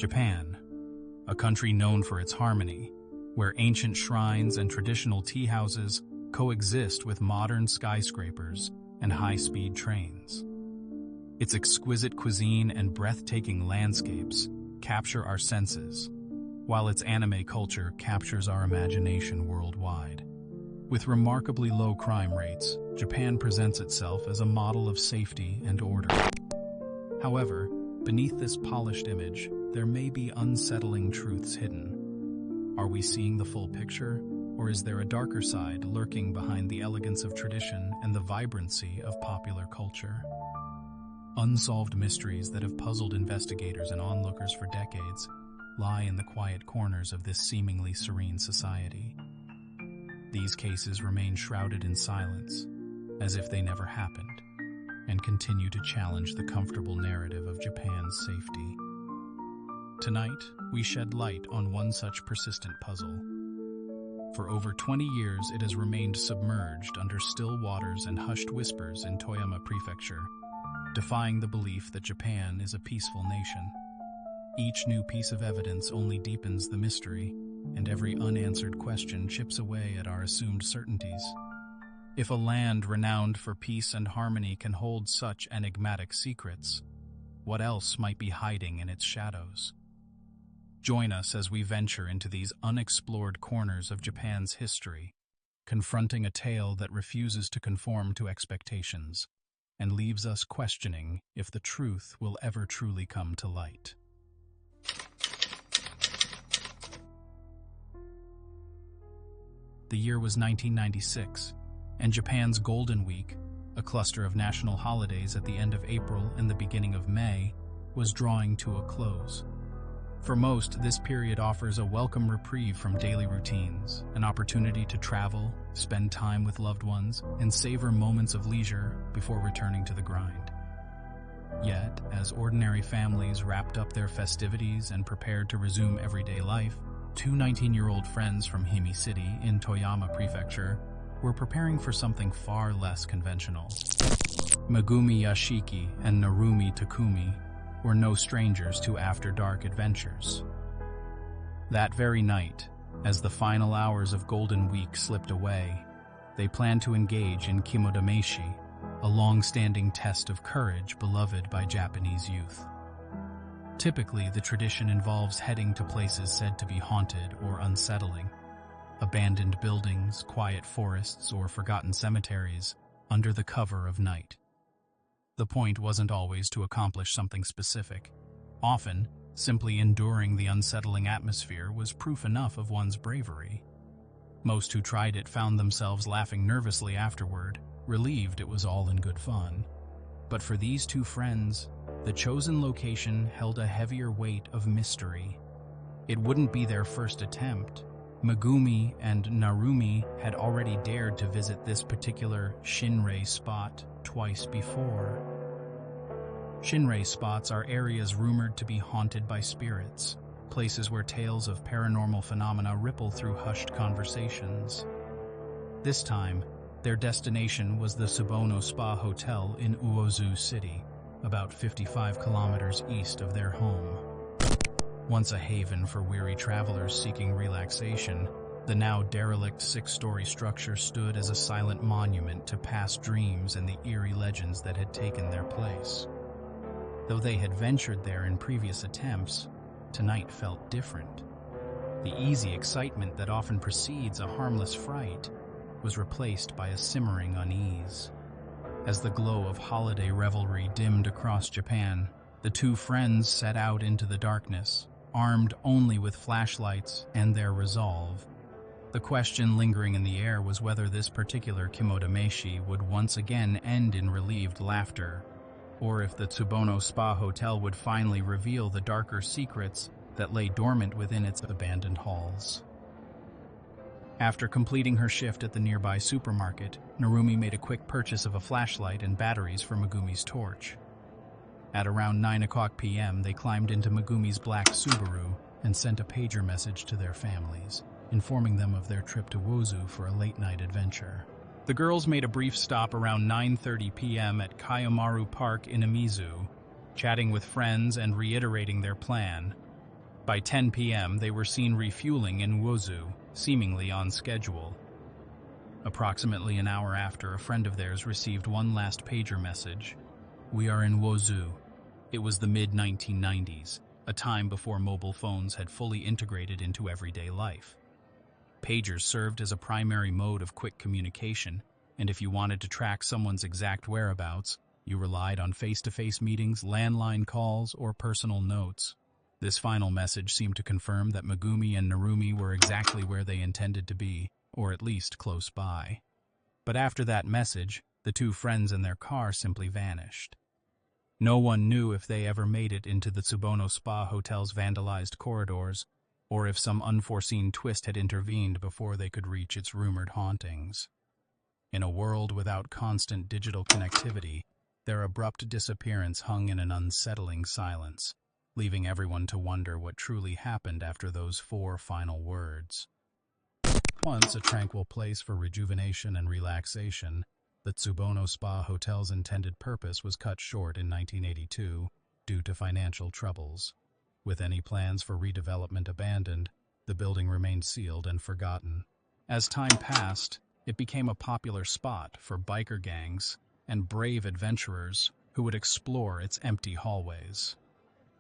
Japan, a country known for its harmony, where ancient shrines and traditional tea houses coexist with modern skyscrapers and high-speed trains. Its exquisite cuisine and breathtaking landscapes capture our senses, while its anime culture captures our imagination worldwide. With remarkably low crime rates, Japan presents itself as a model of safety and order. However, beneath this polished image, there may be unsettling truths hidden. Are we seeing the full picture, or is there a darker side lurking behind the elegance of tradition and the vibrancy of popular culture? Unsolved mysteries that have puzzled investigators and onlookers for decades lie in the quiet corners of this seemingly serene society. These cases remain shrouded in silence, as if they never happened, and continue to challenge the comfortable narrative of Japan's safety. Tonight, we shed light on one such persistent puzzle. For over 20 years, it has remained submerged under still waters and hushed whispers in Toyama Prefecture, defying the belief that Japan is a peaceful nation. Each new piece of evidence only deepens the mystery, and every unanswered question chips away at our assumed certainties. If a land renowned for peace and harmony can hold such enigmatic secrets, what else might be hiding in its shadows? Join us as we venture into these unexplored corners of Japan's history, confronting a tale that refuses to conform to expectations and leaves us questioning if the truth will ever truly come to light. The year was 1996, and Japan's Golden Week, a cluster of national holidays at the end of April and the beginning of May, was drawing to a close. For most, this period offers a welcome reprieve from daily routines, an opportunity to travel, spend time with loved ones, and savor moments of leisure before returning to the grind. Yet, as ordinary families wrapped up their festivities and prepared to resume everyday life, two 19-year-old friends from Himi City in Toyama Prefecture were preparing for something far less conventional. Megumi Yashiki and Narumi Takumi were no strangers to after-dark adventures. That very night, as the final hours of Golden Week slipped away, they planned to engage in kimodameshi, a long-standing test of courage beloved by Japanese youth. Typically, the tradition involves heading to places said to be haunted or unsettling, abandoned buildings, quiet forests, or forgotten cemeteries, under the cover of night. The point wasn't always to accomplish something specific. Often, simply enduring the unsettling atmosphere was proof enough of one's bravery. Most who tried it found themselves laughing nervously afterward, relieved it was all in good fun. But for these two friends, the chosen location held a heavier weight of mystery. It wouldn't be their first attempt. Megumi and Narumi had already dared to visit this particular Shinrei spot twice before. Shinrei spots are areas rumored to be haunted by spirits, places where tales of paranormal phenomena ripple through hushed conversations. This time, their destination was the Tsubono Spa Hotel in Uozu City, about 55 kilometers east of their home. Once a haven for weary travelers seeking relaxation, the now derelict 6-story structure stood as a silent monument to past dreams and the eerie legends that had taken their place. Though they had ventured there in previous attempts, tonight felt different. The easy excitement that often precedes a harmless fright was replaced by a simmering unease. As the glow of holiday revelry dimmed across Japan, the two friends set out into the darkness, armed only with flashlights and their resolve. The question lingering in the air was whether this particular kimodameshi would once again end in relieved laughter, or if the Tsubono Spa Hotel would finally reveal the darker secrets that lay dormant within its abandoned halls. After completing her shift at the nearby supermarket, Narumi made a quick purchase of a flashlight and batteries for Megumi's torch. At around 9 o'clock p.m., they climbed into Megumi's black Subaru and sent a pager message to their families, informing them of their trip to Uozu for a late-night adventure. The girls made a brief stop around 9:30 p.m. at Kayomaru Park in Imizu, chatting with friends and reiterating their plan. By 10 p.m., they were seen refueling in Wozu, seemingly on schedule. Approximately an hour after, a friend of theirs received one last pager message. "We are in Wozu." It was the mid-1990s, a time before mobile phones had fully integrated into everyday life. Pagers served as a primary mode of quick communication, and if you wanted to track someone's exact whereabouts, you relied on face-to-face meetings, landline calls, or personal notes. This final message seemed to confirm that Megumi and Narumi were exactly where they intended to be, or at least close by. But after that message, the two friends and their car simply vanished. No one knew if they ever made it into the Tsubono Spa Hotel's vandalized corridors, or if some unforeseen twist had intervened before they could reach its rumored hauntings. In a world without constant digital connectivity, their abrupt disappearance hung in an unsettling silence, leaving everyone to wonder what truly happened after those 4 final words. Once a tranquil place for rejuvenation and relaxation, the Tsubono Spa Hotel's intended purpose was cut short in 1982 due to financial troubles. With any plans for redevelopment abandoned, the building remained sealed and forgotten. As time passed, it became a popular spot for biker gangs and brave adventurers who would explore its empty hallways.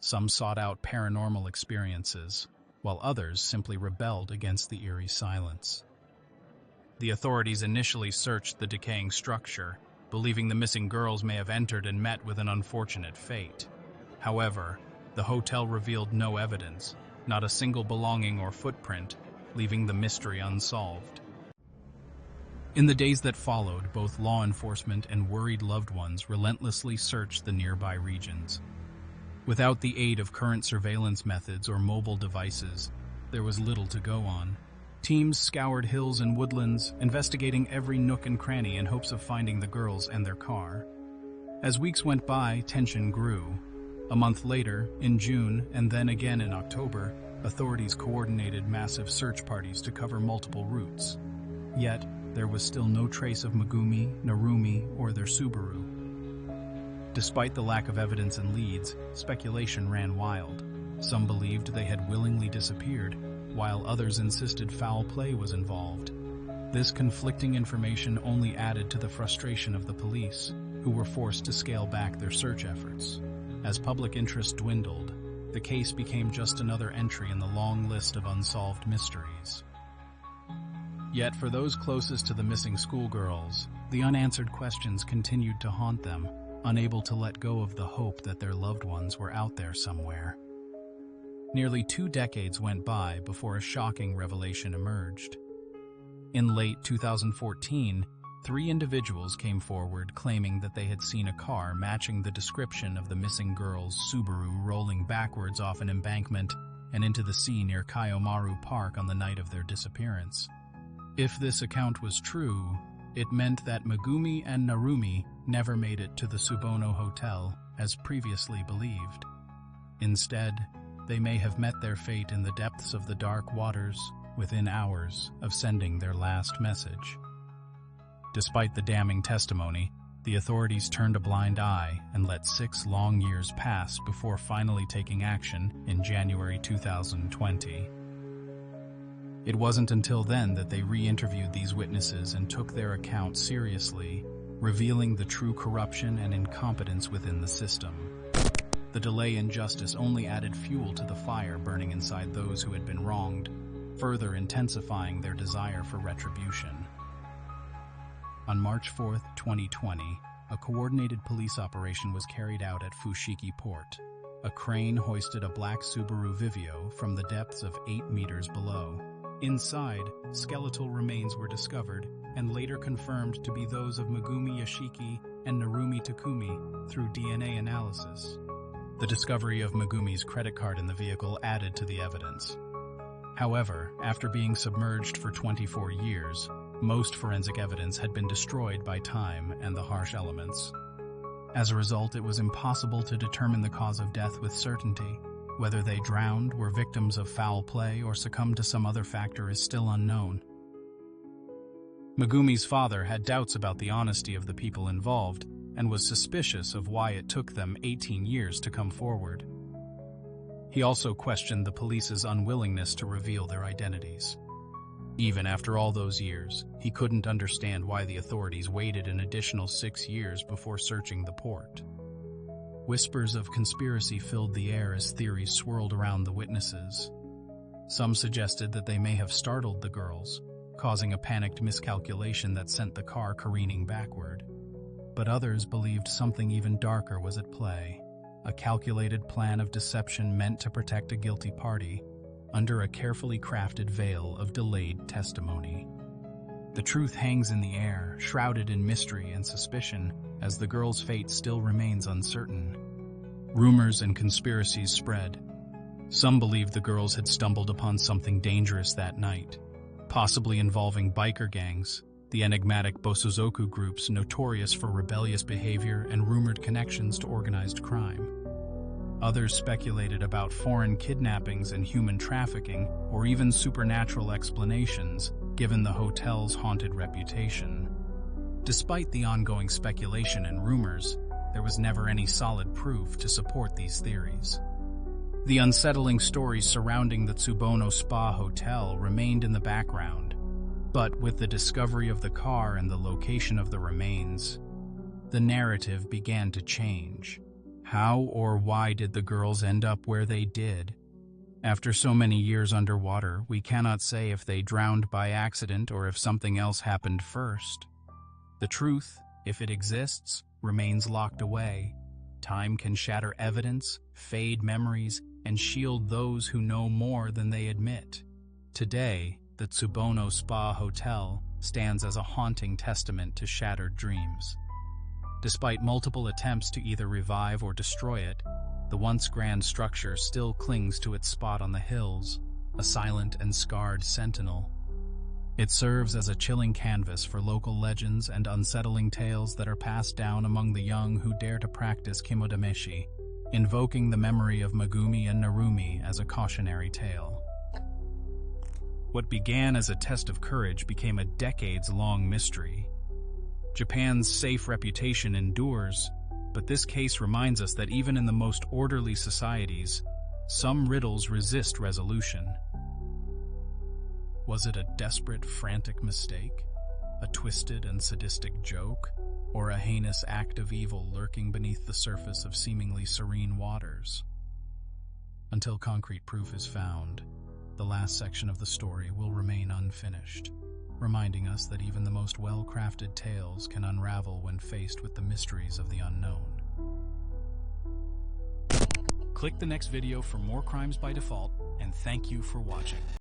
Some sought out paranormal experiences, while others simply rebelled against the eerie silence. The authorities initially searched the decaying structure, believing the missing girls may have entered and met with an unfortunate fate. However, the hotel revealed no evidence, not a single belonging or footprint, leaving the mystery unsolved. In the days that followed, both law enforcement and worried loved ones relentlessly searched the nearby regions. Without the aid of current surveillance methods or mobile devices, there was little to go on. Teams scoured hills and woodlands, investigating every nook and cranny in hopes of finding the girls and their car. As weeks went by, tension grew. A month later, in June, and then again in October, authorities coordinated massive search parties to cover multiple routes. Yet, there was still no trace of Megumi, Narumi, or their Subaru. Despite the lack of evidence and leads, speculation ran wild. Some believed they had willingly disappeared, while others insisted foul play was involved. This conflicting information only added to the frustration of the police, who were forced to scale back their search efforts. As public interest dwindled, the case became just another entry in the long list of unsolved mysteries. Yet for those closest to the missing schoolgirls, the unanswered questions continued to haunt them, unable to let go of the hope that their loved ones were out there somewhere. Nearly 2 decades went by before a shocking revelation emerged. In late 2014, 3 individuals came forward claiming that they had seen a car matching the description of the missing girl's Subaru rolling backwards off an embankment and into the sea near Kayomaru Park on the night of their disappearance. If this account was true, it meant that Megumi and Narumi never made it to the Tsubono Hotel, as previously believed. Instead, they may have met their fate in the depths of the dark waters within hours of sending their last message. Despite the damning testimony, the authorities turned a blind eye and let 6 long years pass before finally taking action in January 2020. It wasn't until then that they re-interviewed these witnesses and took their account seriously, revealing the true corruption and incompetence within the system. The delay in justice only added fuel to the fire burning inside those who had been wronged, further intensifying their desire for retribution. On March 4, 2020, a coordinated police operation was carried out at Fushigi Port. A crane hoisted a black Subaru Vivio from the depths of 8 meters below. Inside, skeletal remains were discovered and later confirmed to be those of Megumi Yoshiki and Narumi Takumi through DNA analysis. The discovery of Megumi's credit card in the vehicle added to the evidence. However, after being submerged for 24 years, most forensic evidence had been destroyed by time and the harsh elements. As a result, it was impossible to determine the cause of death with certainty. Whether they drowned, were victims of foul play, or succumbed to some other factor is still unknown. Megumi's father had doubts about the honesty of the people involved and was suspicious of why it took them 18 years to come forward. He also questioned the police's unwillingness to reveal their identities. Even after all those years, he couldn't understand why the authorities waited an additional 6 years before searching the port. Whispers of conspiracy filled the air as theories swirled around the witnesses. Some suggested that they may have startled the girls, causing a panicked miscalculation that sent the car careening backward. But others believed something even darker was at play, a calculated plan of deception meant to protect a guilty party under a carefully crafted veil of delayed testimony. The truth hangs in the air, shrouded in mystery and suspicion, as the girls' fate still remains uncertain. Rumors and conspiracies spread. Some believed the girls had stumbled upon something dangerous that night, possibly involving biker gangs, the enigmatic Bosozoku groups notorious for rebellious behavior and rumored connections to organized crime. Others speculated about foreign kidnappings and human trafficking, or even supernatural explanations, given the hotel's haunted reputation. Despite the ongoing speculation and rumors, there was never any solid proof to support these theories. The unsettling stories surrounding the Tsubono Spa Hotel remained in the background, but with the discovery of the car and the location of the remains, the narrative began to change. How or why did the girls end up where they did? After so many years underwater, we cannot say if they drowned by accident or if something else happened first. The truth, if it exists, remains locked away. Time can shatter evidence, fade memories, and shield those who know more than they admit. Today, the Tsubono Spa Hotel stands as a haunting testament to shattered dreams. Despite multiple attempts to either revive or destroy it, the once grand structure still clings to its spot on the hills, a silent and scarred sentinel. It serves as a chilling canvas for local legends and unsettling tales that are passed down among the young who dare to practice kimodameshi, invoking the memory of Megumi and Narumi as a cautionary tale. What began as a test of courage became a decades-long mystery. Japan's safe reputation endures, but this case reminds us that even in the most orderly societies, some riddles resist resolution. Was it a desperate, frantic mistake, a twisted and sadistic joke, or a heinous act of evil lurking beneath the surface of seemingly serene waters? Until concrete proof is found, the last section of the story will remain unfinished, reminding us that even the most well-crafted tales can unravel when faced with the mysteries of the unknown. Click the next video for more Crimes by Default, and thank you for watching.